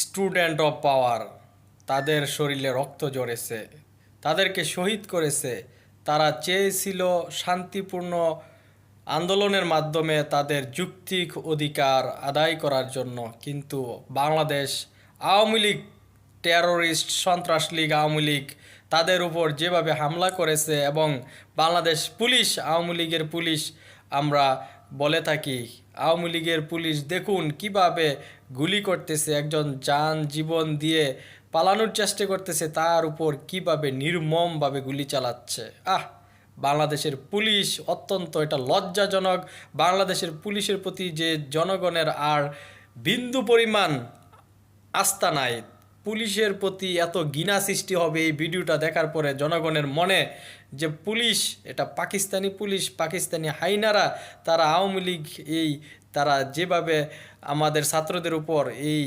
Student of power, তাদের শরীরে রক্ত ঝরেছে, তাদেরকে শহীদ করেছে। তারা চেয়েছিল শান্তিপূর্ণ আন্দোলনের মাধ্যমে তাদের যৌক্তিক অধিকার আদায় করার জন্য, কিন্তু বাংলাদেশ আওয়ামী লীগ, টেরোরিস্ট সন্ত্রাস লীগ আওয়ামী লীগ তাদের উপর যেভাবে হামলা করেছে, এবং বাংলাদেশ পুলিশ, আওয়ামী লীগের পুলিশ, আমরা বলে থাকি আওয়ামী লীগের পুলিশ দেখুন কিভাবে গুলি করতেছে, একজন যান জীবন দিয়ে পালানোর চেষ্টা করতেছে, তার উপর কিভাবে নির্মমভাবে গুলি চালাচ্ছে। বাংলাদেশের পুলিশ অত্যন্ত এটা লজ্জাজনক। বাংলাদেশের পুলিশের প্রতি যে জনগণের আর বিন্দু পরিমাণ আস্থা নাই, পুলিশের প্রতি এত ঘৃণা সৃষ্টি হবে এই ভিডিওটা দেখার পরে জনগণের মনে, যে পুলিশ এটা পাকিস্তানি পুলিশ, পাকিস্তানি হাইনারা, তারা আওয়ামী লীগ, এই তারা যেভাবে আমাদের ছাত্রদের উপর এই